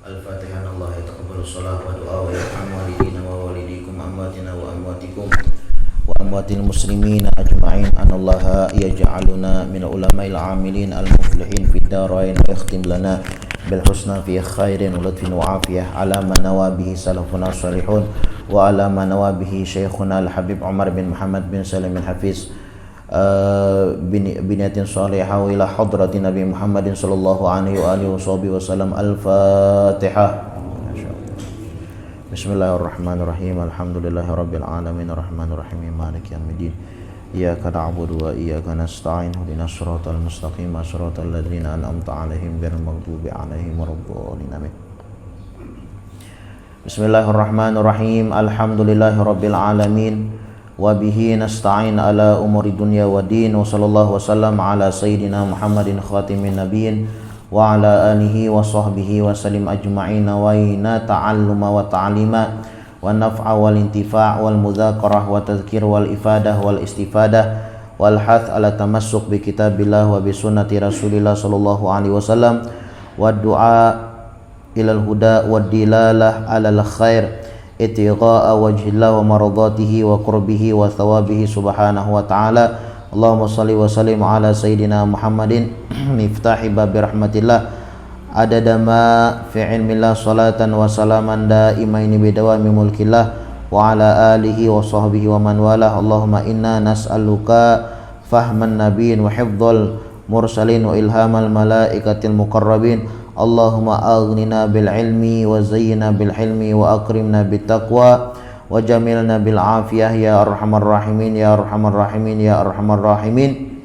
Al-Fatihah. Allah yataqabbalu shalah wa du'a wa yarham walidina wa walidikum amwatina wa amwatikum wa amwatil muslimina ajma'in. Anallaha yaj'aluna min ulama'il 'amilin al-muflihin fid darain wa yakhtim lana bil husna fi khairin wa lutfin wa afiyah ala ma nawabihi salafuna salihun wa ala ma nawabihi syekhuna al-habib Umar bin Muhammad bin Salim bin Hafiz biniatin salihah ila hadrati Nabi Muhammadin sallallahu alaihi wa alihi wasallam. Al-Fatihah. Bismillahirrahmanirrahim. Alhamdulillahi rabbil alamin arrahmanir rahim maliki yaumiddin. Iyyaka na'budu wa iyyaka nasta'in ihdinas siratal mustaqim siratal ladzina an'amta 'alaihim ghairil maghdubi 'alaihim waladdallin. Amin. Bismillahirrahmanirrahim. Alhamdulillahi rabbil alamin. Wa bihi nasta'in ala umuri dunya wa din. Wa sallallahu wasallam ala sayyidina Muhammadin khatimin nabiyyin wa ala alihi wa sahbihi wa sallim ajma'in. Wa ina ta'alluma wa ta'lima wa naf'a wal intifa' wal mudzakarah wa tadhkir wal ifadah wal istifadah wal hath ala tamassuk bi kitabillah wa bi sunnati rasulillah sallallahu alaihi wasallam wa du'a ilal huda wa dilalah alal khair ittigha'a wajhillah wa maradatihi wa qurbihi wa thawabihi subhanahu wa ta'ala. Allahumma salli wa sallim ala sayyidina Muhammadin miftahi babi rahmatillah adada ma fi ilmillah salatan wa salaman daimaini bidawami mulkillah wa ala alihi wa sahbihi wa man walah. Allahumma inna nas'aluka fahman nabiyyin wa hifdzal mursalin wa ilhamal malaikatil muqarrabin. Allahumma aghnina bil ilmi wa zayyina bil hilmi wa akrimna bit taqwa wa jamilna bil afiyah ya arhamar rahimin ya arhamar rahimin ya arhamar rahimin.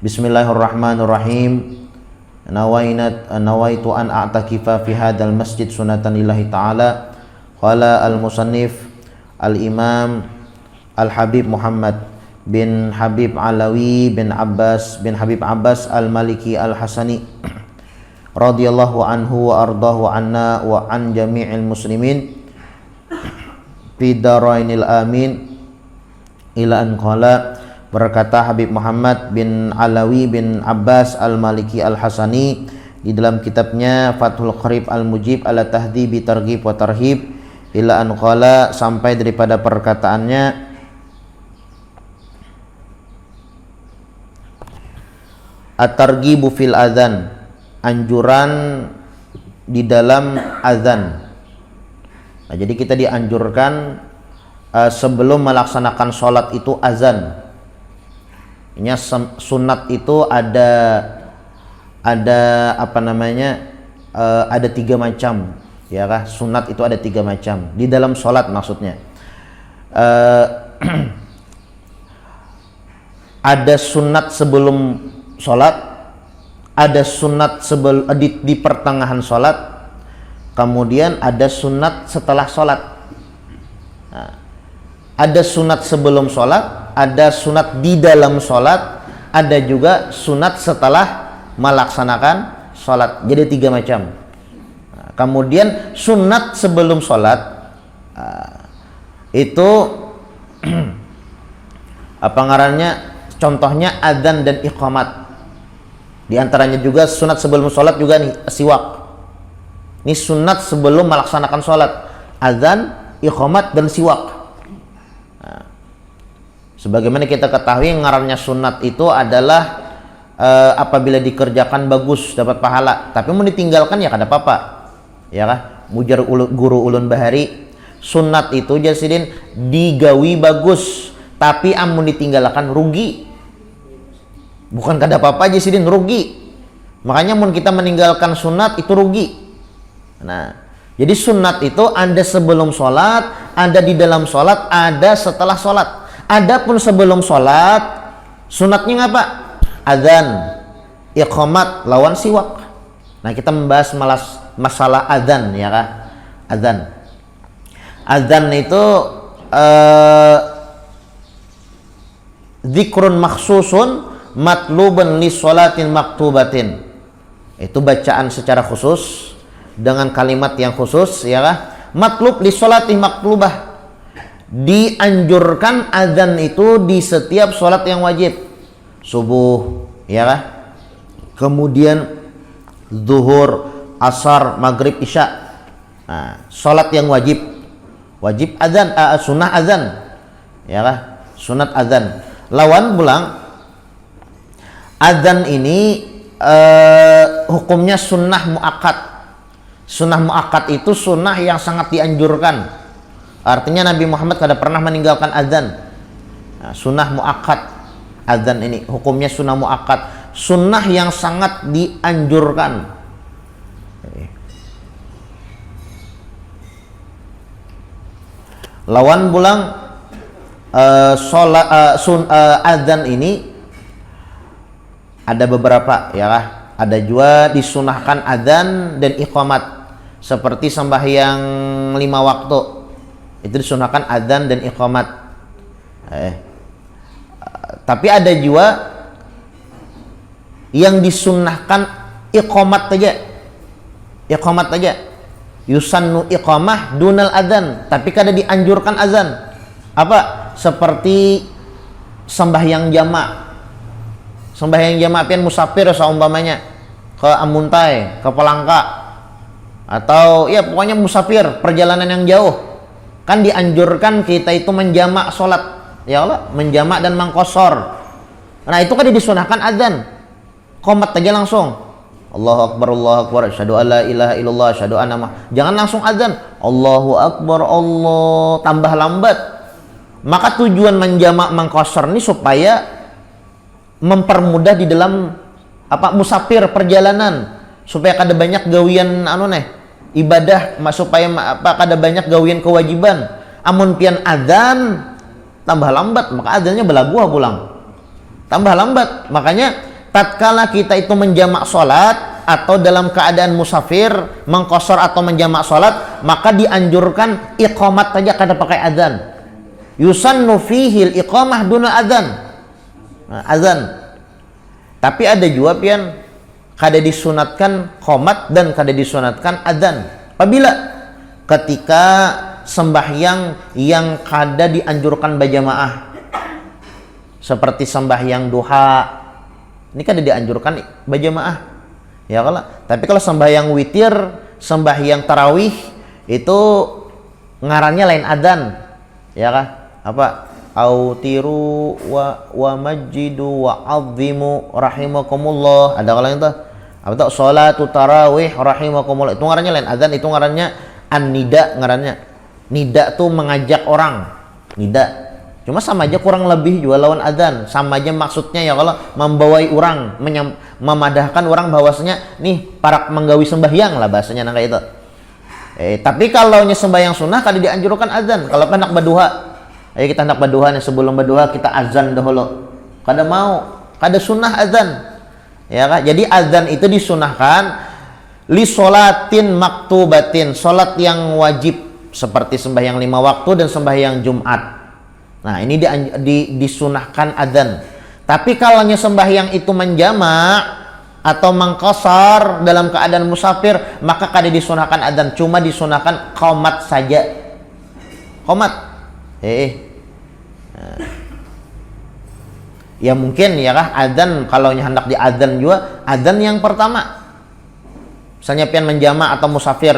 Bismillahirrahmanirrahim. Nawaitu an a'takifa fi hadzal masjid sunatan lillahi ta'ala. Qala al musannif al imam al habib Muhammad bin Habib Alawi bin Habib Abbas al Maliki al Hasani radhiyallahu anhu wa ardahu anna wa an jami'il muslimin fi darainil amin ila an qala. Berkata Habib Muhammad bin Alawi bin Abbas al-Maliki al-Hasani di dalam kitabnya Fathul Qarib al-Mujib ala tahdzibi targhib wa tarhib ila an qala, sampai daripada perkataannya at-targhibu fil adzan, anjuran di dalam azan. Nah, jadi kita dianjurkan sebelum melaksanakan sholat itu azan. Ini sunat itu ada apa namanya? Ada 3 macam, ya kah? Sunat itu ada 3 macam di dalam sholat maksudnya. Ada sunat sebelum sholat, ada sunat di pertengahan sholat, kemudian ada sunat setelah sholat. Nah, ada sunat sebelum sholat, ada sunat di dalam sholat, ada juga sunat setelah melaksanakan sholat. Jadi 3 macam. Nah, kemudian sunat sebelum sholat itu apa ngarannya? Contohnya adzan dan iqamat. Di antaranya juga sunat sebelum sholat juga nih siwak. Ini sunat sebelum melaksanakan sholat, azan, iqamat, dan siwak. Nah, sebagaimana kita ketahui ngarannya sunat itu adalah apabila dikerjakan bagus dapat pahala, tapi mau ditinggalkan ya kada apa-apa, ya kah? Mujar guru ulun bahari, sunat itu jasidin digawi bagus, tapi amun ditinggalkan rugi. Bukan kada apa-apa aja sih, rugi. Makanya mun kita meninggalkan sunat itu rugi. Nah, jadi sunat itu ada sebelum sholat, ada di dalam sholat, ada setelah sholat. Adapun sebelum sholat, sunatnya ngapa? Adzan, iqamat, lawan siwak. Nah, kita membahas masalah adzan, ya kah? Adzan. Adzan itu zikrun makhsusun matlubun li sholatin maktubatin. Itu bacaan secara khusus dengan kalimat yang khusus, ya kah? Matlub li sholatin maktubah. Dianjurkan azan itu di setiap sholat yang wajib. Subuh, ya kah? Kemudian zuhur, asar, maghrib, isya. Nah, sholat yang wajib adzan, sunnah adzan, ya kah? Sunat adzan. Lawan pulang adzan ini hukumnya sunnah muakkad. Sunnah muakkad itu sunnah yang sangat dianjurkan. Artinya Nabi Muhammad kada pernah meninggalkan adzan. Nah, sunnah muakkad adzan ini hukumnya sunnah muakkad, sunnah yang sangat dianjurkan. Lawan pulang adzan ini ada beberapa, ya kah? Ada juga disunahkan adzan dan iqamat, seperti sembahyang 5 waktu itu disunahkan adzan dan iqamat. Tapi ada juga yang disunahkan iqamat aja, yusannu iqamah dunal adzan, tapi kada dianjurkan adzan. Apa? Seperti sembahyang jamak pian musafir seumpamanya ke Amuntai, ke Palangka, atau ya pokoknya musafir perjalanan yang jauh, kan dianjurkan kita itu menjamak sholat, ya Allah, menjamak dan mengqashar. Nah itu kan disunahkan adzan, qomat aja langsung, Allahu akbar, asyhadu alla ilaha illallah, asyhadu anna, jangan langsung adzan Allahu akbar, Allah tambah lambat. Maka tujuan menjamak mengqashar ini supaya mempermudah di dalam musafir perjalanan, supaya kada banyak gawian ibadah, supaya kada banyak gawian kewajiban. Amun pian adzan tambah lambat, maka adzannya belagu pulang, tambah lambat. Makanya tatkala kita itu menjamak sholat atau dalam keadaan musafir mengqashar atau menjamak sholat, maka dianjurkan iqamat saja, kada pakai adzan. Yusannu fihil iqamah duna adzan. Azan. Tapi ada juga pian kada disunatkan qomat dan kada disunatkan adzan. Apabila ketika sembahyang yang kada dianjurkan berjamaah, seperti sembahyang duha, ini kada dianjurkan berjamaah, ya kalau. Tapi kalau sembahyang witir, sembahyang tarawih, itu ngarannya lain adzan, ya kah? Apa? Autiru wa majidu wa azimu rahimakumullah. Ada kalau itu apa tuh? Salatu tarawih rahimakumullah. Itu ngarannya lain adzan, itu ngarannya an-nida, ngarannya. Nida tuh mengajak orang. Nida. Cuma sama aja kurang lebih juga lawan adzan. Sama aja maksudnya, ya kalau membawai orang, memadahkan orang bahwasanya nih para menggawi sembahyang lah bahasanya kayak itu. Tapi kalau sembahyang sunnah kada dianjurkan adzan. Kalau hendak berduha, ayo kita hendak berduha nih, sebelum berduha kita azan dahulu. Kada mau, kada sunnah azan. Ya kan? Jadi azan itu disunahkan li sholatin maktubatin, salat yang wajib seperti sembahyang 5 waktu dan sembahyang Jumat. Nah, ini disunahkan azan. Tapi kalau sembahyang itu menjamak atau mengqashar dalam keadaan musafir, maka kada disunahkan azan, cuma disunahkan qomat saja. Qomat. Ya mungkin ya kah adzan, kalau hendak di adzan juga adzan yang pertama. Misalnya pian menjama atau musafir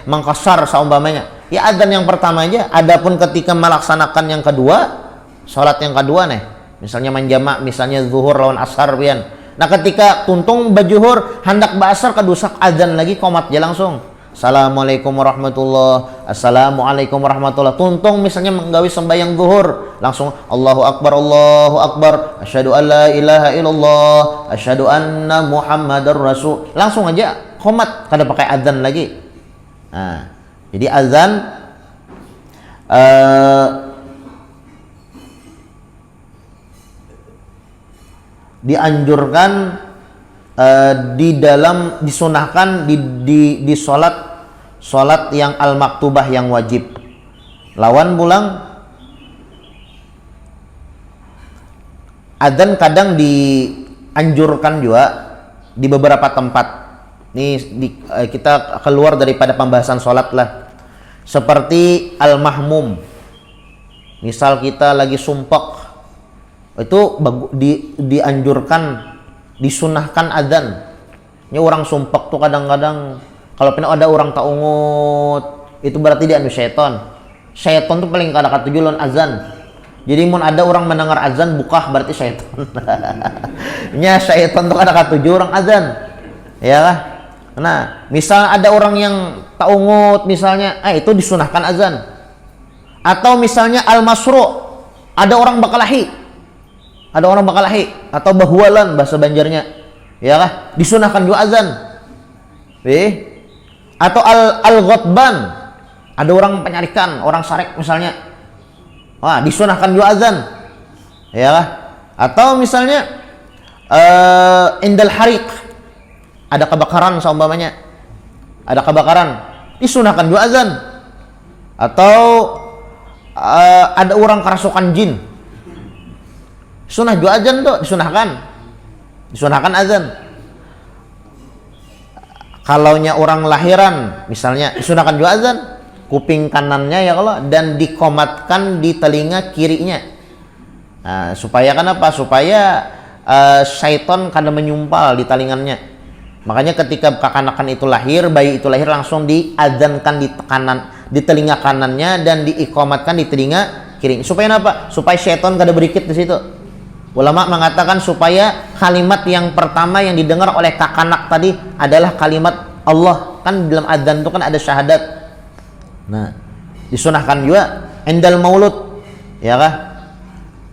mengqashar seumpamanya, ya adzan yang pertama aja. Adapun ketika melaksanakan yang kedua, salat yang kedua nih, misalnya menjama, misalnya zuhur lawan asar pian. Nah ketika tuntung bajuhur hendak basar kedusak adzan lagi, qomat aja langsung. Assalamualaikum warahmatullah, assalamualaikum warahmatullah. Tuntung misalnya menggawi sembahyang zuhur, langsung Allahu akbar, asyhadu alla ilaha illallah, asyhadu anna muhammadar rasul. Langsung aja qomat, kada pakai adzan lagi. Nah, jadi azan dianjurkan di dalam, disunahkan di salat yang al-maktubah yang wajib. Lawan pulang adzan kadang dianjurkan juga di beberapa tempat. Ini kita keluar daripada pembahasan salat lah. Seperti al-mahmum. Misal kita lagi sumpek, itu dianjurkan, disunahkan adzan. Ini orang sumpek tuh kadang-kadang kalau pernah ada orang taungut itu berarti dia anu syaiton. Syaiton tuh paling kada katuju lawan azan. Jadi mun ada orang mendengar azan bukah berarti syaiton. Nya syaiton tuh kada katuju orang azan. Ya lah. Nah, misal ada orang yang taungut misalnya, itu disunahkan azan. Atau misalnya al-masru, ada orang bakalahi. Ada orang bakalahi atau bahwalan bahasa Banjarnya. Ya lah, disunahkan juga azan. Atau al-ghotban, ada orang penyarikan, orang sarek misalnya. Wah, disunahkan juga azan. Ya lah. Atau misalnya indal harik, ada kebakaran seumpamanya. Ada kebakaran, disunahkan juga azan. Atau ada orang kerasukan jin. Sunah juga azan tuh, disunahkan azan. Kalaunya orang lahiran misalnya disunahkan juga azan, kuping kanannya ya kalau dan dikomatkan di telinga kirinya. Nah, supaya kenapa? Supaya syaiton kada menyumpal di telinganya. Makanya ketika kekanakan itu lahir, bayi itu lahir langsung diazankan di telinga kanannya dan diikomatkan di telinga kiri. Supaya apa? Supaya syaiton kada berikit di situ. Ulama mengatakan supaya kalimat yang pertama yang didengar oleh kakanak tadi adalah kalimat Allah. Kan dalam adzan itu kan ada syahadat. Nah, disunahkan juga endal maulud, ya kah?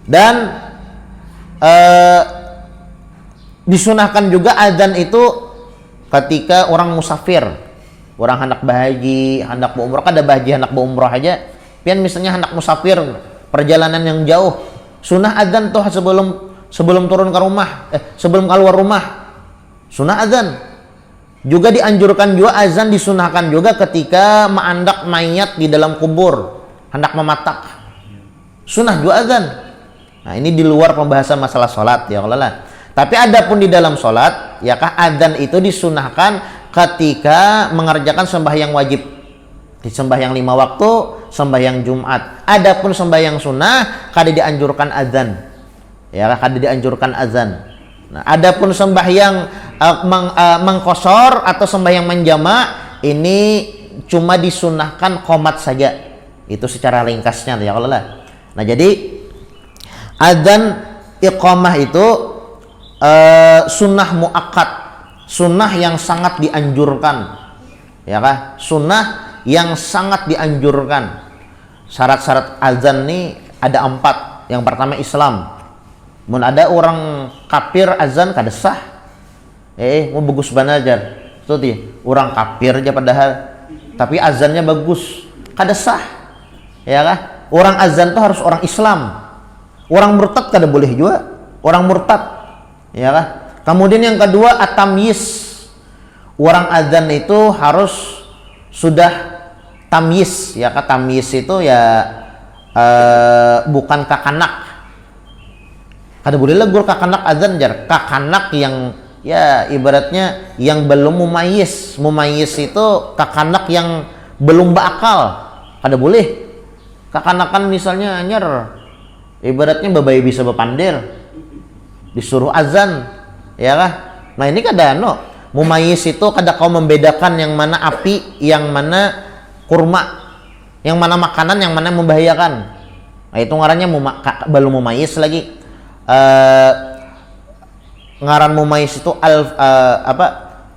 Dan disunahkan juga adzan itu ketika orang musafir, orang hendak berhaji, hendak berumrah, kada berhaji hendak berumrah aja. Pian misalnya hendak musafir perjalanan yang jauh, sunah adzan tuh sebelum turun ke rumah, sebelum keluar rumah, sunah adzan. Juga dianjurkan juga azan disunahkan juga ketika menandak mayat di dalam kubur, hendak mematak, sunah juga azan. Nah, ini di luar pembahasan masalah sholat ya Allah. Tapi adapun di dalam sholat, ya kah adzan itu disunahkan ketika mengerjakan sembahyang wajib, di sembahyang 5 waktu, sembahyang Jumat. Adapun sembahyang sunnah kada dianjurkan adzan, ya kada dianjurkan azan. Nah, adapun sembahyang mengkosor atau sembahyang menjama ini cuma disunahkan qomat saja. Itu secara ringkasnya ya Allah. Nah, jadi adzan iqamah itu sunnah muakkad, sunnah yang sangat dianjurkan, ya kah? Sunnah yang sangat dianjurkan. Syarat-syarat azan ini ada 4. Yang pertama Islam. Mun ada orang kafir azan kada sah. Mau bagus banajar. Tuh orang kafir aja padahal, tapi azannya bagus, kada sah. Ya kah? Orang azan tuh harus orang Islam. Orang murtad kada boleh juga. Orang murtad. Ya kah? Kemudian yang kedua at-tamyiz. Orang azan itu harus sudah tamyiz, ya kah? Tamyiz itu ya bukan kakanak. Kada boleh legur kakanak azan jar. Kakanak yang ya ibaratnya yang belum mumayyiz. Mumayyiz itu kakanak yang belum berakal. Kada boleh. Kakanakan misalnya anyar ibaratnya babai bisa bepandir, disuruh azan, ya kah? Nah, ini kada mumayyiz itu kada kau membedakan yang mana api, yang mana kurma, yang mana makanan, yang mana membahayakan. Nah, itu ngarannya belum mumayyiz lagi. Ngaran mumayyiz itu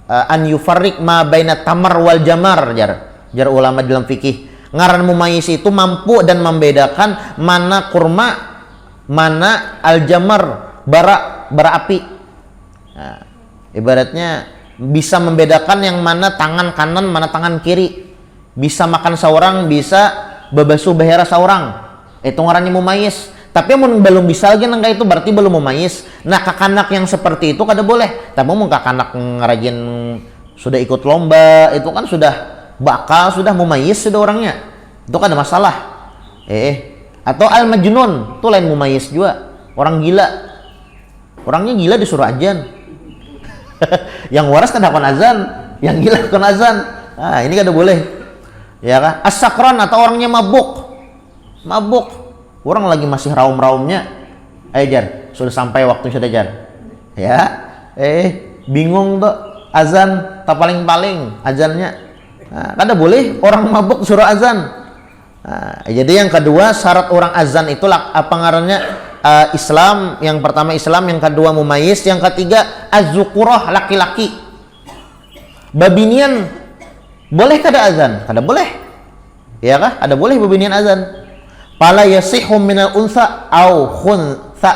an yufarriq ma baina tamar wal jamar jar ulama dalam fikih. Ngaran mumayyiz itu mampu dan membedakan mana kurma, mana al-jamar, bara api. Nah, ibaratnya bisa membedakan yang mana tangan kanan, mana tangan kiri. Bisa makan seorang, bisa babasuh bahera seorang. Itu ngarannya mumayyiz. Tapi mun belum bisa lagi nangka itu berarti belum mumayyiz. Nah, kakanak yang seperti itu kada boleh. Tapi mun kakanak ngerajin sudah ikut lomba, itu kan sudah bakal, sudah mumayyiz sudah orangnya. Itu kada masalah. Atau al-majnun, itu lain mumayyiz juga. Orang gila. Orangnya gila disuruh azan. Yang waras kan hakon azan, yang gila hakon azan. Nah, ini kada boleh. Ya kah? As-sakran atau orangnya mabuk. Orang lagi masih raum-raumnya. Jar, sudah sampai waktu sudah jar. Ya. Bingung tuh. azan tak paling-paling azannya. Nah, kada boleh orang mabuk suruh azan. Nah, jadi yang kedua syarat orang azan itu apa ngarannya? Islam. Yang pertama Islam, yang kedua mumayyiz, yang ketiga az-zukurah, laki-laki. Babinian boleh kada azan? Kada boleh. Ya kah? Ada boleh babinian azan. Fala yasihu minal unsa au khuntha.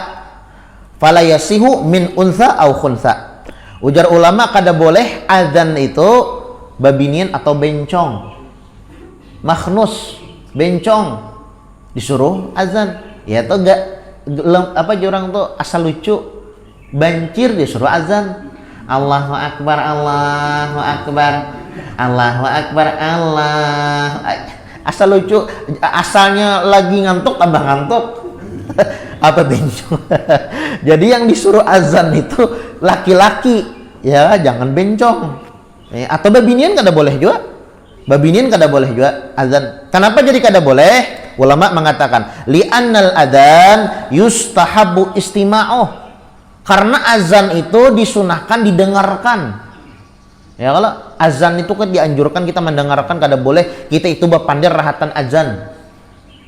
Fala yasihu min unsa au khuntha. Ujar ulama kada boleh azan itu babinian atau bencong. Makhnus, bencong disuruh azan. Ya toh enggak apa jurang tuh asal lucu. Bancir disuruh azan. Allahu akbar, Allahu akbar. Allahu akbar, Allah. Asal lucu, asalnya lagi ngantuk tambah ngantuk. Apa bencong? Jadi yang disuruh azan itu laki-laki, ya jangan bencong. Atau babinian kada boleh juga. Babinian kada boleh juga azan. Kenapa jadi kada boleh? Ulama mengatakan li'annal adzan yustahabu istima'uh. Karena azan itu disunahkan didengarkan. Ya kalau azan itu kan dianjurkan kita mendengarkan, kada boleh kita itu bepandir rahatan azan.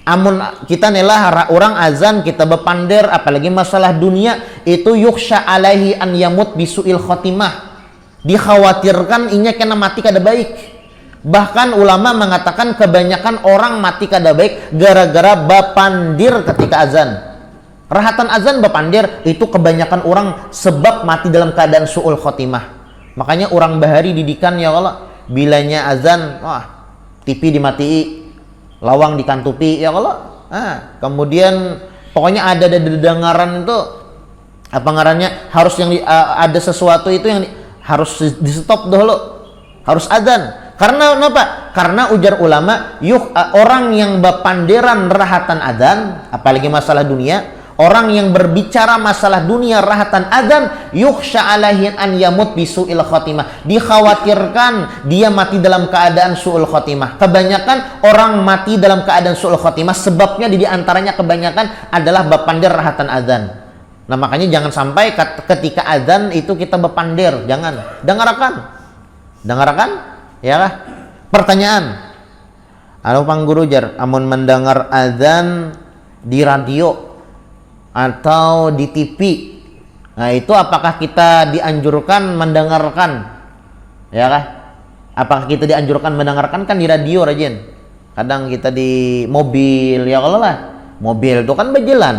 Amun kita nelah orang azan kita bepandir, apalagi masalah dunia itu yukhsha alaihi an yamut bisuil khotimah. Dikhawatirkan inya kena mati kada baik. Bahkan ulama mengatakan kebanyakan orang mati kada baik gara-gara bepandir ketika azan. Rahatan azan bepandir itu kebanyakan orang sebab mati dalam keadaan suul khotimah. Makanya orang bahari didikan ya Allah, bilanya azan, wah, TV dimatii, lawang dikantupi ya Allah. Kemudian pokoknya ada dengaran itu apa ngarannya harus yang ada sesuatu itu yang harus di stop dulu, harus azan. Karena kenapa? Karena ujar ulama, orang yang bepandiran rahatan azan, apalagi masalah dunia. Orang yang berbicara masalah dunia rahatan adzan yukhsha alaihi an yamut bisuil khotimah. Dikhawatirkan dia mati dalam keadaan suul khotimah. Kebanyakan orang mati dalam keadaan suul khotimah sebabnya di antaranya kebanyakan adalah bepandir rahatan adzan. Nah, makanya jangan sampai ketika adzan itu kita bepandir, jangan. Dengarkan. Ya kah? Pertanyaan. Anu pangguru jar amun mendengar adzan di radio atau di TV, nah itu apakah kita dianjurkan mendengarkan? Ya kah? Apakah kita dianjurkan mendengarkan? Kan di radio rajin. Kadang kita di mobil, ya kalau lah mobil itu kan berjalan.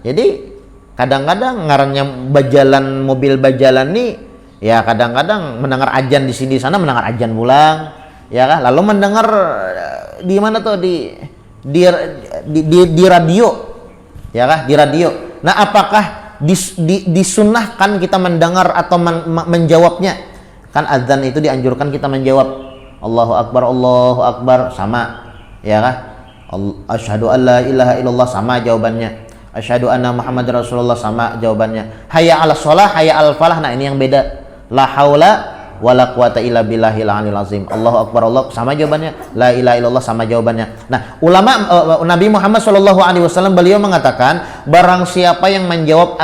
Jadi kadang-kadang ngarannya berjalan mobil berjalan nih, ya kadang-kadang mendengar ajan di sini sana mendengar ajan pulang, ya kah? Lalu mendengar di mana tuh di radio. Ya kah? Di radio. Nah, apakah disunahkan kita mendengar atau menjawabnya? Kan azan itu dianjurkan kita menjawab Allahu Akbar, sama. Ya kah? Asyhadu an la ilaha illallah, sama jawabannya. Asyhadu anna Muhammad Rasulullah, sama jawabannya. Hayya 'alas shalah, hayya 'alal falah. Nah, ini yang beda. La haula wala quwata illa billahil aliyil azim. Allahu akbar, Allah, sama jawabannya. La ilaha illallah, sama jawabannya. Nah, ulama Nabi Muhammad SAW beliau mengatakan barang siapa yang menjawabi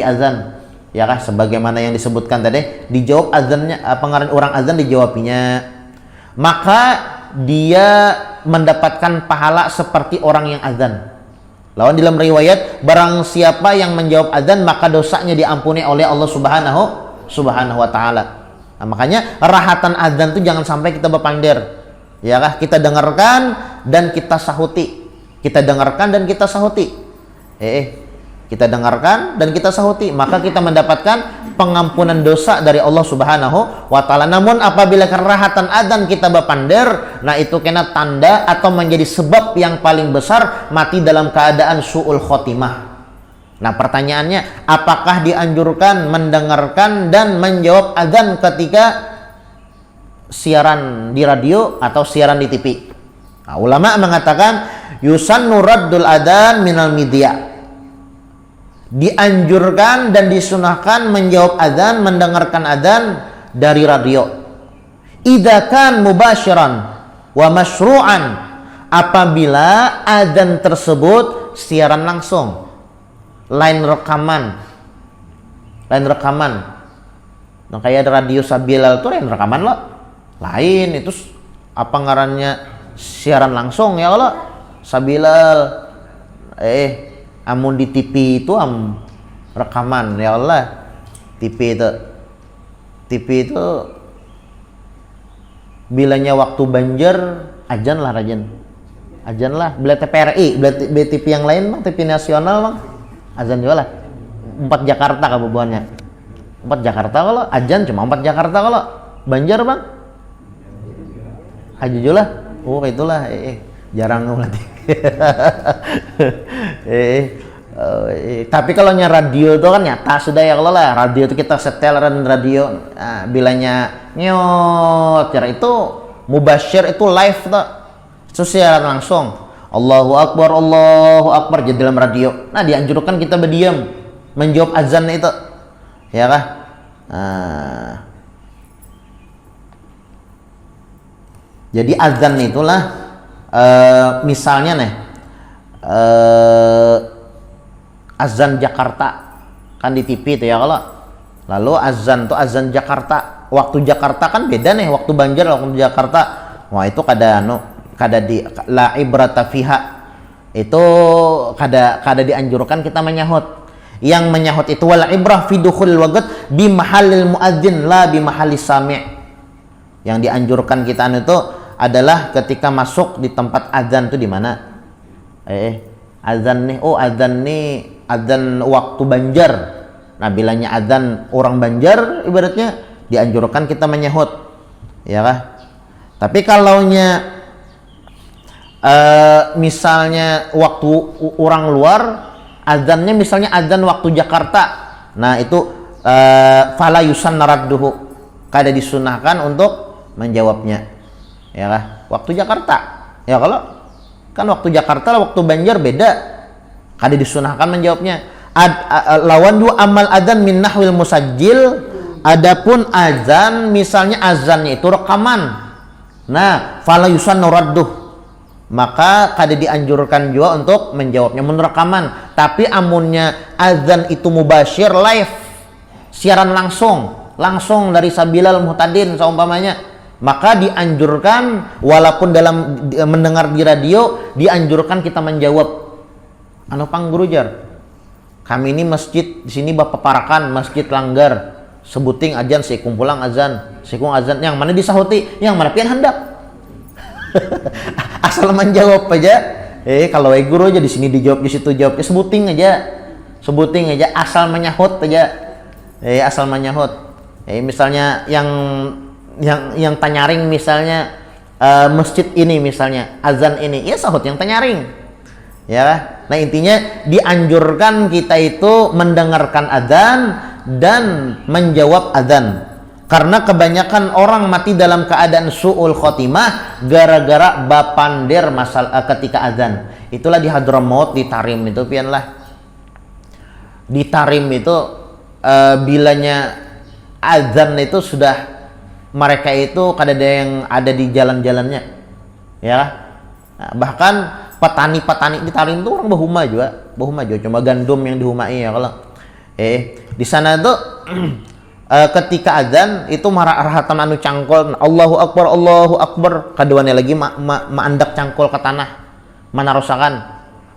azan, ya kah, sebagaimana yang disebutkan tadi, dijawab azannya, pengaran orang azan dijawabinya, maka dia mendapatkan pahala seperti orang yang azan. Lawan dalam riwayat, barang siapa yang menjawab azan maka dosanya diampuni oleh Allah Subhanahu wa ta'ala. Nah, makanya rahatan azan itu jangan sampai kita bepandir. Ya kah? Kita dengarkan dan kita sahuti. Kita dengarkan dan kita sahuti. Kita dengarkan dan kita sahuti, maka kita mendapatkan pengampunan dosa dari Allah Subhanahu wa ta'ala. Namun apabila kerahatan azan kita bepandir, nah itu kena tanda atau menjadi sebab yang paling besar mati dalam keadaan su'ul khotimah. Nah, pertanyaannya, apakah dianjurkan mendengarkan dan menjawab azan ketika siaran di radio atau siaran di TV? Nah, ulama mengatakan yusannu raddul adzan minal midya. Dianjurkan dan disunahkan menjawab azan, mendengarkan azan dari radio. Idza kan mubasyiran wa masyru'an, apabila azan tersebut siaran langsung, lain rekaman. Nah, kayak radio Sabilal tuh yang rekaman lo lain itu apa ngarannya siaran langsung ya lo Sabilal amun di TV itu rekaman ya Allah. TV itu bilanya waktu banjir ajan lah bila TPRI bila TV yang lain bang, TV nasional bang azan juga lah 4 Jakarta kabubuannya 4 Jakarta kalau ajan cuma 4 Jakarta kalau banjir bang aja juga lah itulah jarang berarti tapi kalau radio itu kan nyata sudah ya kalau lah radio itu kita setelan radio bilanya nyot cara itu mubasyir itu live tuh itu siaran langsung Allahu Akbar jadi dalam radio. Nah dianjurkan kita berdiam menjawab azan itu ya kah jadi azan itulah misalnya nih azan Jakarta kan di TV itu ya kalau lalu azan tuh azan Jakarta waktu Jakarta kan beda nih waktu banjir waktu Jakarta wah itu kada di la ibrata fiha itu kada dianjurkan kita menyahut yang menyahut itu wala ibrah fi dukhul waqt bi mahallil muadzin la bi mahallis sami' yang dianjurkan kita itu adalah ketika masuk di tempat azan itu di mana azan nih azan waktu banjir. Nah bilanya azan orang banjir ibaratnya dianjurkan kita menyahut ya kah tapi kalaunya misalnya waktu orang luar azannya misalnya azan waktu Jakarta nah itu fala yusanna radduhu kada disunahkan untuk menjawabnya ya kah waktu Jakarta ya kalau kan waktu Jakarta waktu banjir beda kada disunahkan menjawabnya lawan dua amal adzan min nahwil musajjil adapun azan misalnya azannya itu rekaman nah fala yusanna radduhu maka kada dianjurkan juga untuk menjawabnya rekaman tapi amunnya azan itu mubasyir live siaran langsung dari Sabilal Muhtadin seumpamanya maka dianjurkan walaupun dalam mendengar di radio dianjurkan kita menjawab pangguru jar kami ini masjid di sini bapak parakan masjid Langgar sebuting azan kumpulang azan yang mana disahuti yang mana pian hendak asal menjawab aja kalau guru aja di sini dijawab di situ jawabnya sebuting aja asal menyahut aja asal menyahut misalnya yang tanyaring misalnya masjid ini misalnya azan ini ya sahut yang tanyaring ya nah intinya dianjurkan kita itu mendengarkan azan dan menjawab azan karena kebanyakan orang mati dalam keadaan su'ul khotimah gara-gara bapandir masalah ketika azan itulah di Hadramaut di Tarim itu pian lah di Tarim itu bilanya azan itu sudah mereka itu kada ada yang ada di jalan-jalannya ya nah, bahkan petani-petani di Tarim itu orang bahuma juga cuma gandum yang dihumai ya kalau di sana tuh ketika azan itu marahatan anu cangkol Allahu Akbar kaduannya lagi maandak cangkol ke tanah mana rosakan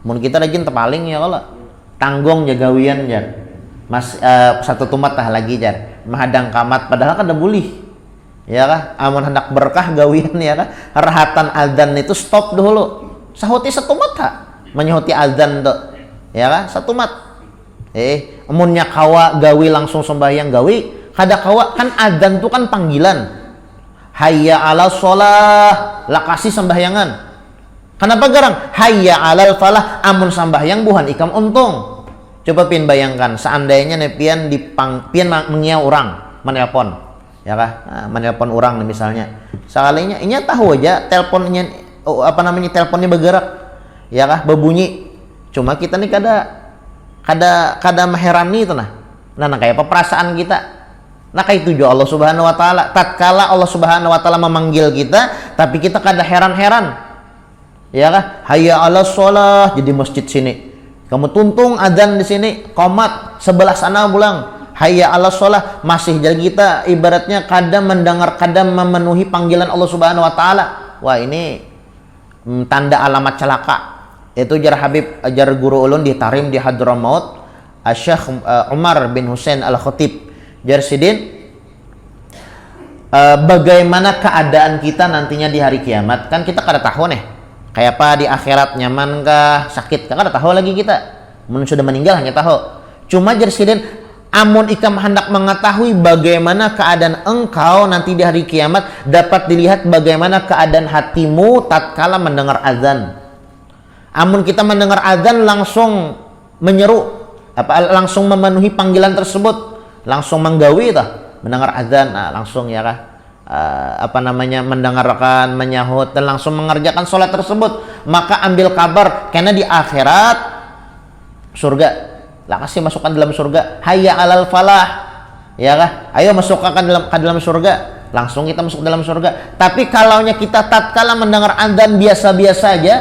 mun kita rajin tepaling ya kalau tanggung jagawian jar mas satu tumat tah lagi jar mahadang kamat padahal kan ada bulih ya kah amun hendak berkah gawian ya kah rahatan azan itu stop dulu sahuti setumat ha menyahuti azan tuh ya kah setumat amunnya kawa gawi langsung sembahyang gawi kada kawa kan adzan itu kan panggilan hayya ala sholah lakasi sembahyangan kenapa garang hayya alal falah amun sembahyang buhan ikam untung coba pian bayangkan seandainya pian mengiau orang menelpon ya kah menelpon orang misalnya sekalinya ini tahu aja teleponnya teleponnya bergerak ya kah berbunyi cuma kita nih kada meherani itu nah kayak apa perasaan kita nah kayak itu juga Allah Subhanahu wa taala tatkala Allah Subhanahu wa taala memanggil kita tapi kita kada heran-heran ya kah hayya 'alas shalah jadi masjid sini kamu tuntung adzan di sini qomat sebelah sana pulang hayya 'alas shalah, masih jadi kita ibaratnya kadang mendengar, kadang memenuhi panggilan Allah Subhanahu wa taala. Wah, ini tanda alamat celaka. Itu jar Habib, jar guru ulun di Tarim di Hadramaut, Syekh Umar bin Husain Al-Khatib. Jar sidin, bagaimana keadaan kita nantinya di hari kiamat? Kan kita kada tahu nih. Kayak apa di akhirat, nyaman kah, sakit kah, kada tahu lagi kita. Mun sudah meninggal hanya tahu. Cuma jar sidin, amun ikam hendak mengetahui bagaimana keadaan engkau nanti di hari kiamat, dapat dilihat bagaimana keadaan hatimu tatkala mendengar azan. Amun kita mendengar azan langsung menyeru, langsung memenuhi panggilan tersebut, langsung menggawi tah, mendengar azan, langsung ya kah? Mendengarkan, menyahut dan langsung mengerjakan sholat tersebut, maka ambil kabar karena di akhirat surga, lah kasih masukkan dalam surga, hayya 'alal falah, ya kah? Ayo masukkan ke dalam surga, langsung kita masuk dalam surga. Tapi kalaunya kita tatkala mendengar azan biasa-biasa aja,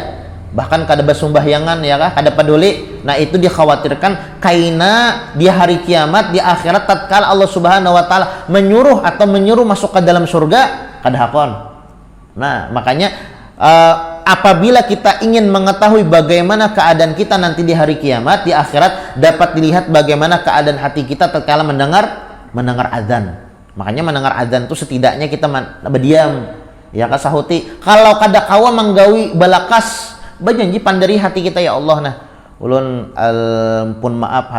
bahkan kada bersembahyangan, ya kah, kada peduli, nah itu dikhawatirkan kaina di hari kiamat, di akhirat tatkala Allah Subhanahu wa taala menyuruh masuk ke dalam surga, kada hakon. Nah, makanya apabila kita ingin mengetahui bagaimana keadaan kita nanti di hari kiamat, di akhirat, dapat dilihat bagaimana keadaan hati kita tatkala mendengar azan. Makanya mendengar azan itu setidaknya kita berdiam, ya kah, sahuti. Kalau kada kawa manggawi balakas, berjanji pandari hati kita, ya Allah, nah ulun pun maaf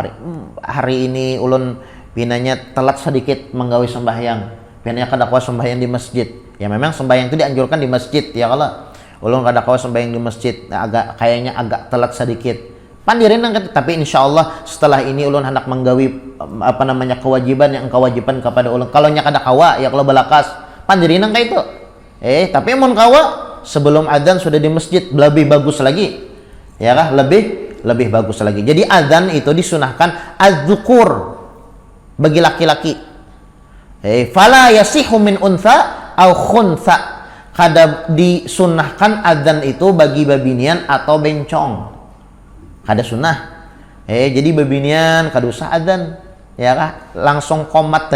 hari ini ulun pinanya telat sedikit menggawi sembahyang, pinanya kada kuat sembahyang di masjid. Ya memang sembahyang itu dianjurkan di masjid, ya Allah, ulun kada kuat sembahyang di masjid, kayaknya agak telat sedikit. Pandirin tapi insya Allah setelah ini ulun hendak menggawi kewajiban yang kewajiban kepada ulun. Kalau nya kada kawa, ya kalau balakas pandirin kayak itu. Tapi mun kawa sebelum adzan sudah di masjid, lebih bagus lagi, ya kah, lebih bagus lagi. Jadi adzan itu disunahkan az-zukur bagi laki-laki, fala yasihu min untha au khuntha, kada disunahkan adzan itu bagi babinian atau bencong, kada sunnah. Jadi babinian kada usah adzan, ya kah, langsung qomat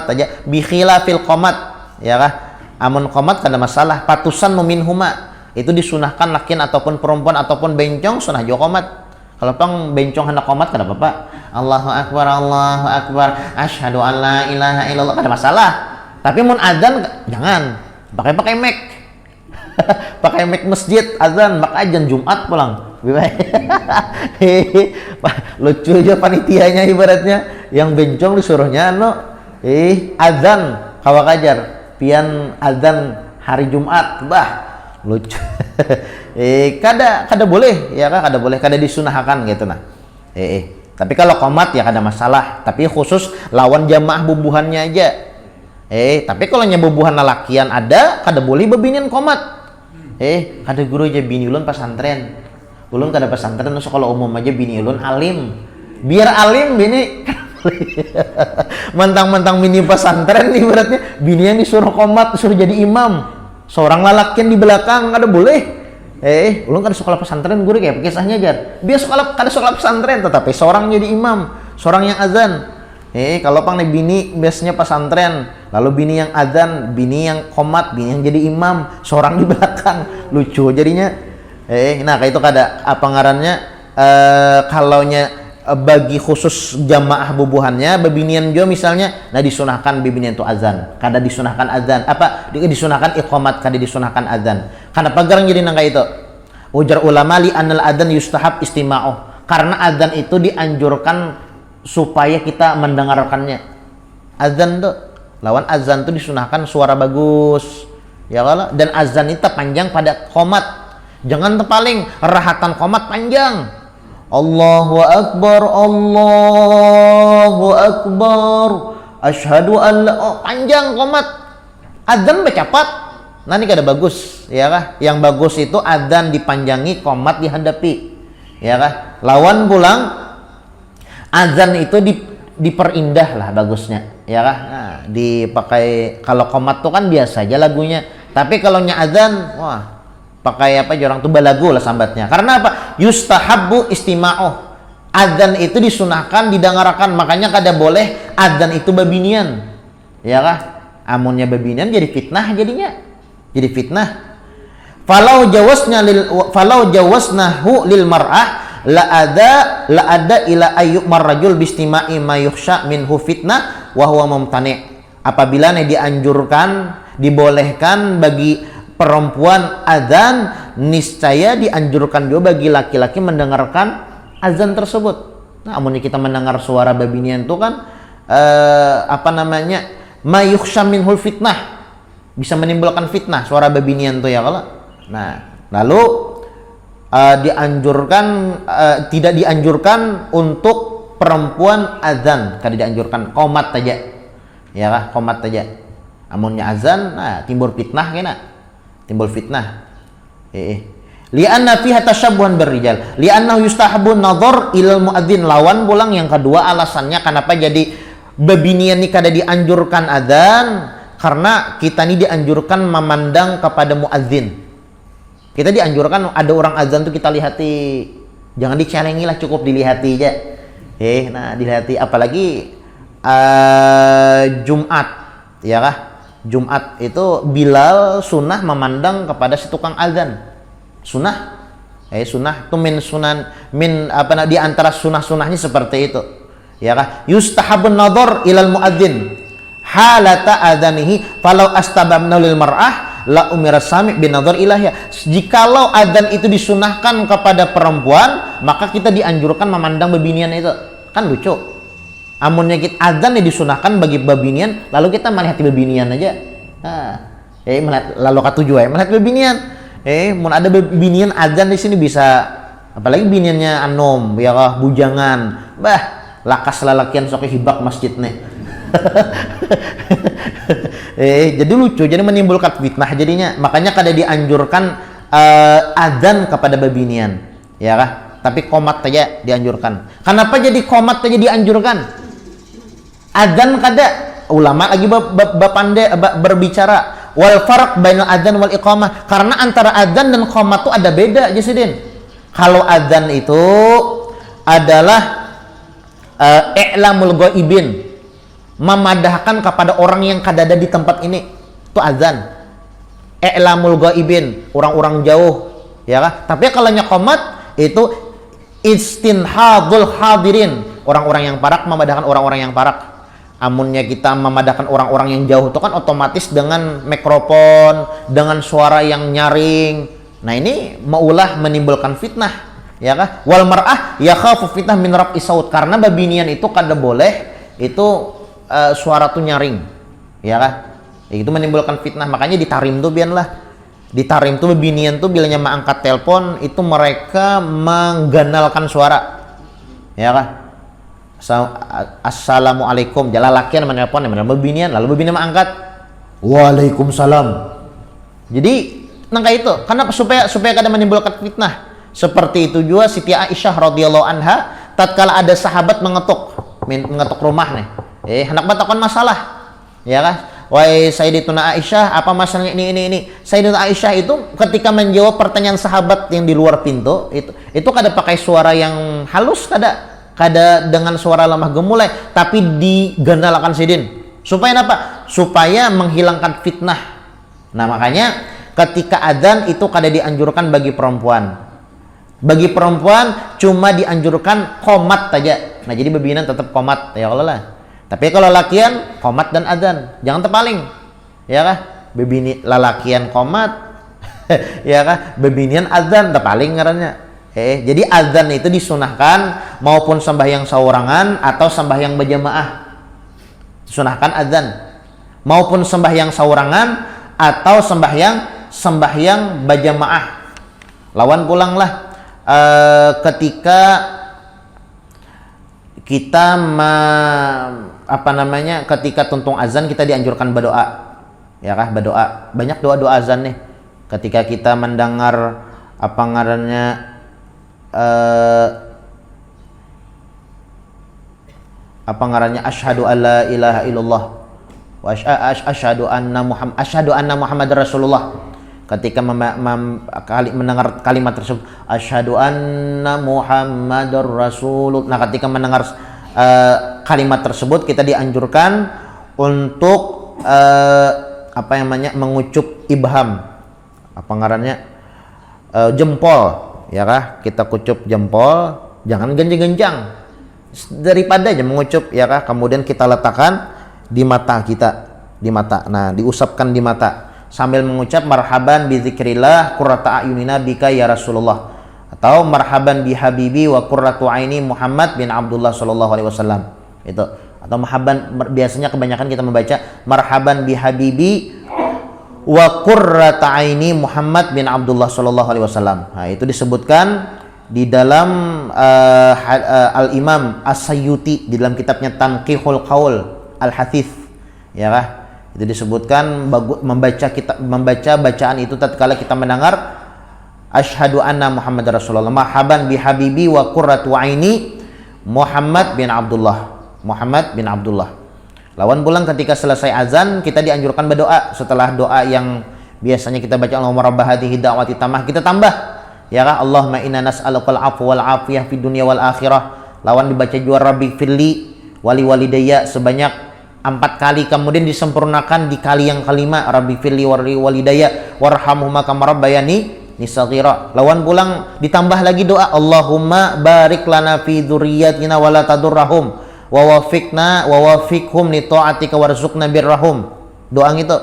saja, bi khilafil qomat, ya kah. Amun qomat kada masalah, patusan minhuma, itu disunahkan lakin ataupun perempuan ataupun bencong sunah jo qomat. Kalau pang bencong hendak qomat kada apa-apa. Allahu akbar, asyhadu an la ilaha illallah, kada masalah. Tapi mun adzan jangan pakai mic. Pakai mic masjid azan, maka azan Jumat pulang. Lucu aja panitianya ibaratnya, yang bencong disuruhnya azan kawa kajar, pian azan hari Jumat, lucu. Kada boleh, ya kan, kada disunahkan gitu nah. Tapi kalau qomat ya kada masalah, tapi khusus lawan jamaah bubuhannya aja. Tapi kalau nya bubuhan lalakian ada, kada boleh bebinian qomat. Kada guru aja bini ulun pesantren. Ulun kada pesantren, so kalau umum aja bini ulun alim. Biar alim bini mentang-mentang bini pesantren ibaratnya bininya disuruh qomat, disuruh jadi imam. Seorang lalakian di belakang kada boleh. Ulun kada sekolah pesantren guru kayak kisahnya jar. Biar kada sekolah pesantren tetapi seorang jadi imam, seorang yang azan. Kalau pang bini biasanya pesantren, lalu bini yang azan, bini yang qomat, bini yang jadi imam, seorang di belakang, lucu jadinya. Nah kayak itu kada apa ngarannya, kalaunya bagi khusus jamaah bubuhannya bebinian jo misalnya, nah disunahkan bebinian itu azan, kada disunahkan azan, disunahkan iqamat, kada disunahkan azan. Karena pagarang jadi nangka itu ujar ulama li anal adzan yustahab istima'uh, karena azan itu dianjurkan supaya kita mendengarkannya. Azan tuh lawan azan tuh disunahkan suara bagus, ya kalau, dan azan itu panjang pada qomat, jangan terpaling rahatan qomat panjang. Allahu akbar, Allahu akbar, asyhadu an la, panjang qomat. Adzan bercepat, nanti kada bagus, ya kah? Yang bagus itu adzan dipanjangi, qomat dihadapi, ya kah? Lawan pulang adzan itu diperindah lah bagusnya, ya kah? Nah, dipakai, kalau qomat tuh kan biasa aja lagunya, tapi kalau nya adzan, wah, pakai apa jorang tuh balagu lah sambatnya. Karena apa? Yustahabbu istima'uh. Adzan itu disunahkan didengarkan, makanya kada boleh adzan itu babinian. Ya kah? Amunnya babinian jadi fitnah jadinya. Jadi fitnah. Falau jawasnahu lil mar'ah la ada ila ayyub marrajul bistima'i ma yukhsha minhu fitnah wa huwa mumtani'. Apabila dianjurkan, dibolehkan bagi perempuan azan, niscaya dianjurkan juga bagi laki-laki mendengarkan azan tersebut. Nah, amun kita mendengar suara babinian itu kan ma yukhsha minhul fitnah, bisa menimbulkan fitnah suara babinian tuh ya kalau. Nah, lalu tidak dianjurkan untuk perempuan azan, kada dianjurkan qomat saja. Ya kah? Qomat saja. Amunnya azan, nah timbul fitnah kena. Timbul fitnah. Li'anna fiha tashabbuhan birrijal, li'annahu yustahabbu nadhar ilal muadzin. Lawan pulang yang kedua alasannya kenapa jadi babinian ini kada dianjurkan adzan, karena kita ini dianjurkan memandang kepada muadzin. Kita dianjurkan ada orang azan tuh kita lihati, jangan dicelengi lah, cukup dilihati aja. Nah dilihati, apalagi Jumat, ya kah? Jumat itu Bilal sunnah memandang kepada si tukang azan. Sunnah, sunnah itu di antara sunnah-sunnahnya seperti itu. Ya kah? Yustahabun nadhar ilal muadzin halata adzanihi falau astababna lil mar'ah la umira sami bin nadhar ilahya. Jikalau adzan itu disunahkan kepada perempuan, maka kita dianjurkan memandang babinian itu. Kan lucu. Amunnya kita adzan disunahkan bagi babinian, lalu kita melihat babinian aja. Melihat lalu katujuh melihat babinian. Mun ada babinian adzan di sini bisa, apalagi biniannya anom, ya kah, bujangan. Bah, lakas lalakian sok hibak masjid nih. Jadi lucu, jadi menimbulkan fitnah jadinya. Makanya kada dianjurkan adzan kepada babinian, ya kah? Tapi qomat saja dianjurkan. Kenapa jadi qomat saja dianjurkan? Adzan kada. Ulama lagi bapande berbicara wal farq bainal adzan wal iqamah, karena antara adzan dan qomat itu ada beda, Jasidin. Kalau adzan itu adalah i'lamul ghaibin, memadahkan kepada orang yang kada ada di tempat ini, itu azan. I'lamul ghaibin, orang-orang jauh, ya kan? Tapi kalau qomat itu istinhadul hadirin, orang-orang yang parak memadahkan orang-orang yang parak. Amunnya kita memadahkan orang-orang yang jauh itu kan otomatis dengan mikrofon, dengan suara yang nyaring. Nah ini maulah menimbulkan fitnah, ya kan? Wal mar'ah yakhafu fitnah min raf'i saut, karena babinian itu kada boleh itu suara tuh nyaring, ya kan? Itu menimbulkan fitnah, makanya ditarim tuh biarlah. Ditarim tuh babinian tuh bilanya mengangkat telepon itu mereka mengganalkan suara, ya kan? Assalamualaikum, jala lakian menelpon babinian, lalu babinian mengangkat waalaikumsalam. Jadi nangka itu, karena supaya kada menimbulkan fitnah. Seperti itu juga Siti Aisyah radhiyallahu anha, tatkala ada sahabat mengetuk rumah nih. Hendak bertakon masalah, ya kan? Wahai Sayyidatuna Aisyah, apa masalahnya ini? Sayyidatuna Aisyah itu ketika menjawab pertanyaan sahabat yang di luar pintu, itu kada pakai suara yang halus, kada dengan suara lemah gemulai, tapi digendalakan sidin. Supaya apa? Supaya menghilangkan fitnah. Nah, makanya ketika adzan itu kada dianjurkan bagi perempuan. Bagi perempuan cuma dianjurkan qomat saja. Nah, jadi babinian tetap qomat, ya Allah lah. Tapi kalau lakian qomat dan adzan, jangan terpaling, ya kah? Babini lalakian qomat, ya kah? Babinian adzan terpaling ngarannya. Jadi adzan itu disunahkan maupun sembahyang saurangan atau sembahyang berjamaah. Disunahkan adzan maupun sembahyang saurangan atau sembahyang berjamaah. Lawan pulanglah ketika kita ketika tuntung azan kita dianjurkan berdoa, ya kah? Berdoa, banyak doa-doa azan nih. Ketika kita mendengar asyhadu alla ilaha illallah wa asyhadu anna Muhammad Rasulullah. ketika mendengar kalimat tersebut, asyhadu anna Muhammadar Rasulullah. Nah, ketika mendengar kalimat tersebut kita dianjurkan untuk mengucup ibham, apa ngarannya, jempol, ya kah? Kita kucup jempol, jangan genjang-genjang, daripada aja mengucup, ya kah? Kemudian kita letakkan di mata kita, di mata. Nah, diusapkan di mata sambil mengucap marhaban bi dzikrillah qurrata ayunina bika ya Rasulullah, atau marhaban bi habibi wa qurratu aini Muhammad bin Abdullah sallallahu alaihi wasallam. Itu. Atau marhaban, biasanya kebanyakan kita membaca marhaban bi habibi wa qurrata aini Muhammad bin Abdullah sallallahu alaihi wasallam. Nah, itu disebutkan di dalam Al-Imam As-Sayyuti di dalam kitabnya Tanqihul Qaul Al-Hathith, ya kah? Itu disebutkan membaca bacaan itu tatkala kita mendengar asyhadu anna Muhammadar Rasulullah, marhaban bi habibi wa qurratu aini Muhammad bin Abdullah. Muhammad bin Abdullah. Lawan pulang ketika selesai azan kita dianjurkan berdoa. Setelah doa yang biasanya kita baca Allahumma rabb hadhihi da'wati tammah, kita tambah, ya kah? Allahumma inna nas'alukal afwa wal afiyah fid dunya wal akhirah. Lawan dibaca juga rabbi firli wali walidayya sebanyak 4 kali, kemudian disempurnakan di kali yang kelima, rabbi firli wali walidayya warhamhuma kama rabbayani saghira. Lawan pulang ditambah lagi doa, Allahumma barik lana fi dzurriyyatina wa la tadurrahum wa wafiqhum li ta'atika warzuqna birrahum. Doa itu,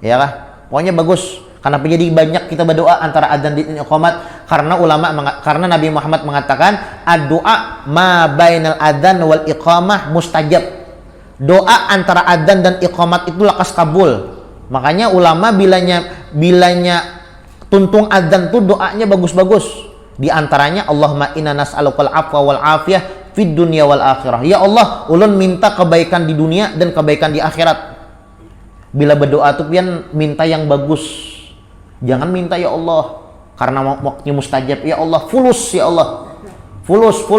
ya kah? Pokoknya bagus. Kenapa jadi banyak kita berdoa antara adzan dan iqamat? Karena Nabi Muhammad mengatakan ad-du'a ma bainal adzan wal iqamah mustajab. Doa antara adzan dan iqamat itu lakas kabul. Makanya ulama bilanya tuntung adzan tuh doanya bagus-bagus. Di antaranya Allahumma inna nas'alukal afwa wal afiyah fid dunya wal akhirah. Ya Allah, ulun minta kebaikan di dunia dan kebaikan di akhirat. Bila berdoa tuh pian minta yang bagus. Jangan minta ya Allah karena waktunya mustajab. Ya Allah, fulus ya Allah. Fulus.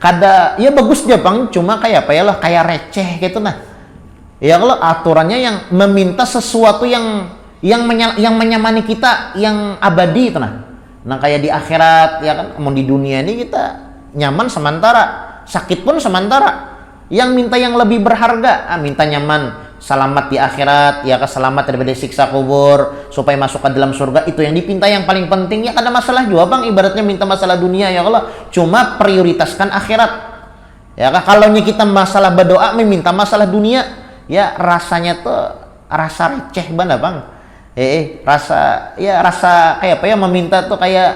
Kada ya bagus dia Bang, cuma kayak apa ya lah, kayak receh gitu nah. Ya Allah, aturannya yang meminta sesuatu yang menyamani kita, yang abadi itu nah. Nah kayak di akhirat, ya kan, mau di dunia ini kita nyaman sementara, sakit pun sementara. Yang minta yang lebih berharga, minta nyaman, selamat di akhirat, ya kan, selamat daripada siksa kubur, supaya masuk ke dalam surga, itu yang dipinta yang paling penting. Ya ada masalah juga Bang, ibaratnya minta masalah dunia, ya Allah, cuma prioritaskan akhirat. Ya kan, kalau kita masalah berdoa meminta masalah dunia, ya rasanya tuh rasa receh banget Bang. Rasa kayak apa ya, meminta tuh kayak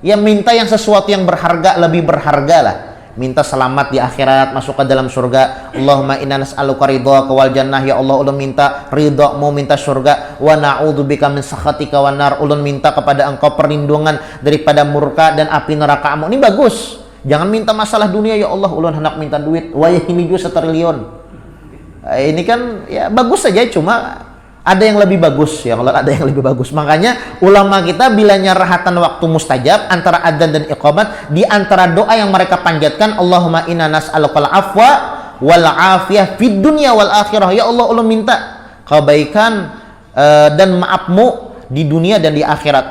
ya minta yang sesuatu yang berharga, lebih berharga lah. Minta selamat di akhirat, masuk ke dalam surga. Allahumma inna nas'aluka ridhaka wal jannah. Ya Allah, ulun minta ridhamu, minta surga. Wa na'udzubika min sakhatika wan nar. Ulun minta kepada Engkau perlindungan daripada murka dan api neraka-Mu. Ini bagus. Jangan minta masalah dunia, ya Allah, ulun hendak minta duit. Wa yahiliju 1 triliun. Ini kan ya bagus saja, cuma ada yang lebih bagus, ya Allah, ada yang lebih bagus. Makanya ulama kita bila nyarahatan waktu mustajab antara adzan dan iqamat, di antara doa yang mereka panjatkan, Allahumma inna nas'alukal afwa wal afiyah fid dunya wal akhirah. Ya Allah, ulun minta kebaikan dan maafmu di dunia dan di akhirat.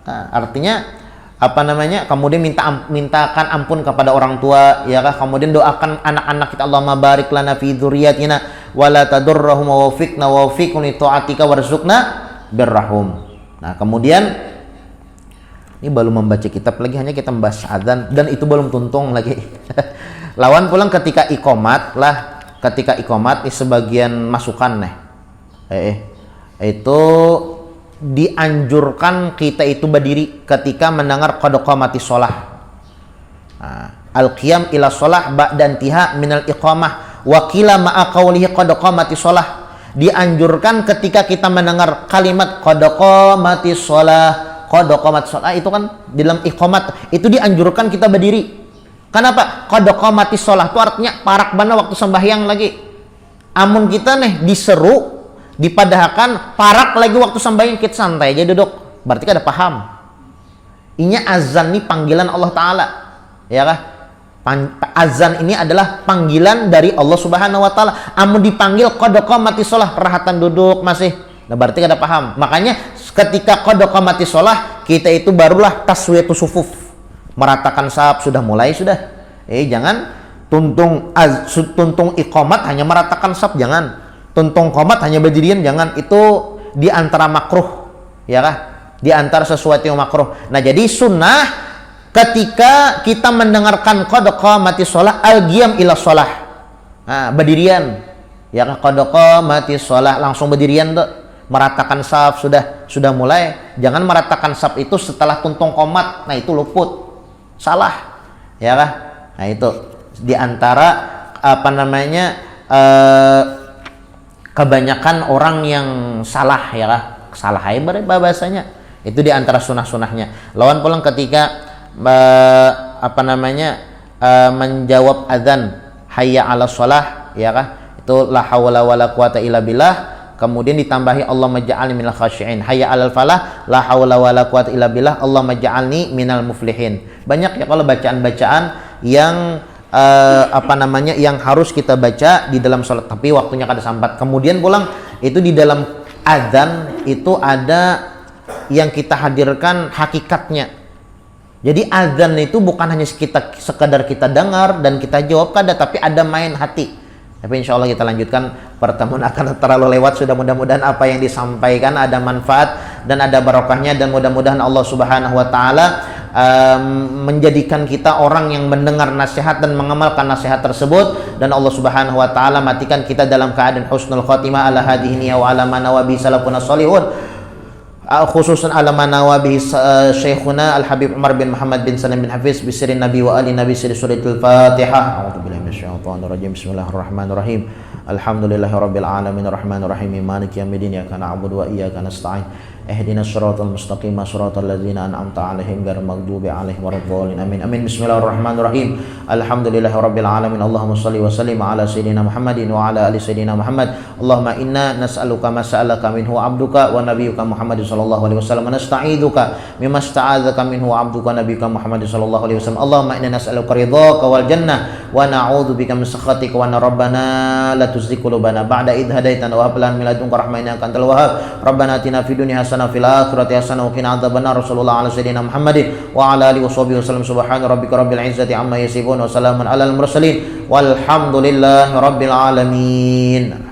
Nah, artinya apa namanya? Kemudian mintakan ampun kepada orang tua, ya kah? Kemudian doakan anak-anak kita, Allahumma barik lana fi dzurriyyatina wala tadurrahum wa wafiqna wa wafiqhum li ta'atika warzuqna birrahum. Nah, kemudian ini belum membaca kitab lagi, hanya kita membahas adzan dan itu belum tuntung lagi. Lawan pulang ketika iqamat ini sebagian masukan nih. Itu dianjurkan kita itu berdiri ketika mendengar qad qamatis shalah. Al-qiyam ila shalah ba'da intiha minal iqamah wa qila ma'a qawlihi qad qamatis shalah. Dianjurkan ketika kita mendengar kalimat qad qamatis shalah, qad qamatis shalah, itu kan di dalam iqamat itu dianjurkan kita berdiri. Kenapa? Qad qamatis shalah itu artinya parak bana waktu sembahyang lagi. Amun kita nih diseru, dipadahkan parak lagi waktu sembahyang, kita santai aja duduk, berarti kan ada paham. Ini azan ini panggilan Allah Ta'ala, ya kah? Azan ini adalah panggilan dari Allah Subhanahu Wa Ta'ala. Amun dipanggil qad qamatis shalah, rahatan duduk masih, Nah, berarti kada paham. Makanya ketika qad qamatis shalah, kita itu barulah taswiyatus sufuf. Meratakan saf, sudah mulai sudah. Jangan tuntung iqamat hanya meratakan saf, jangan. Tuntung qomat hanya berdirian, jangan. Itu di antara makruh, ya kah? Di antara sesuatu yang makruh. Nah, jadi sunnah ketika kita mendengarkan qad qamatis shalah al-qiyam ila shalah. Nah, berdirian. Ya kah? Qad qamatis shalah, langsung berdirian tuh. Meratakan saf, sudah mulai. Jangan meratakan saf itu setelah tuntung qomat. Nah, itu luput. Salah. Ya kah? Nah, itu di antara kebanyakan orang yang salah, ya kah? Salah aja bahasanya. Itu di antara sunah-sunahnya. Lawan pulang ketika menjawab azan hayya 'alas shalah, ya kah? Itu la haula wala quwata illa billah. Kemudian ditambahi Allahumma ja'alni minal khashi'in. Hayya 'alal falah, la haula wala quwata illa billah. Allahumma ja'alni minal muflihin. Banyak ya kalau bacaan-bacaan yang yang harus kita baca di dalam salat, tapi waktunya kada sampat. Kemudian pulang itu di dalam azan itu ada yang kita hadirkan hakikatnya. Jadi azan itu bukan hanya sekedar kita dengar dan kita jawab kada, tapi ada main hati. Tapi insya Allah kita lanjutkan, pertemuan akan terlalu lewat. Sudah, mudah-mudahan apa yang disampaikan ada manfaat dan ada barokahnya, dan mudah-mudahan Allah Subhanahu wa Ta'ala menjadikan kita orang yang mendengar nasihat dan mengamalkan nasihat tersebut, dan Allah Subhanahu wa Ta'ala matikan kita dalam keadaan husnul khatimah ala hadhihi wa ala manawabi salafuna sholihun, khususan ala manawabi syekhuna Al-Habib Umar bin Muhammad bin Salim bin Hafiz bisirin Nabi wa ali Nabi suratul Fatihah. A'udzubillahi minasyaitonir rajim. Bismillahirrahmanirrahim. Alhamdulillahirabbil alamin arrahmanir rahim maliki yaumiddin iyyaka na'budu wa iyyaka nasta'in ihdinas siratal mustaqim siratal ladzina an'amta 'alaihim ghairil maghdubi 'alaihim waladdallin amin amin. Bismillahirrahmanirrahim. Alhamdulillahirabbil alamin. Allahumma shalli wa sallim ala sayidina Muhammadin wa ala ali sayidina Muhammad. Allahumma inna nas'aluka ma sa'alaka minhu 'abduka wa nabiyyuka Muhammadin sallallahu alaihi wasallam, wa nasta'iduka mimma sta'adzaka minhu 'abduka nabiyyuka Muhammadin sallallahu alaihi wasallam. Allahumma inna nas'aluka ridhaka wal jannah wa na'udzubika min sakhatika wa rabbana la tuzigh qulubana ba'da idh hadaitana wa hab lana min ladunka rahmatan innaka antal wahhab. Rabbana atina fid dunya hasanah fil akhirati hasanah wa qina adzabannar. Rasulullah ala sayyidina Muhammadin wa ala alihi washabihi wasallam. Subhana rabbika rabbil izzati amma yasifun wa salamun alal mursalin walhamdulillahi rabbil alamin.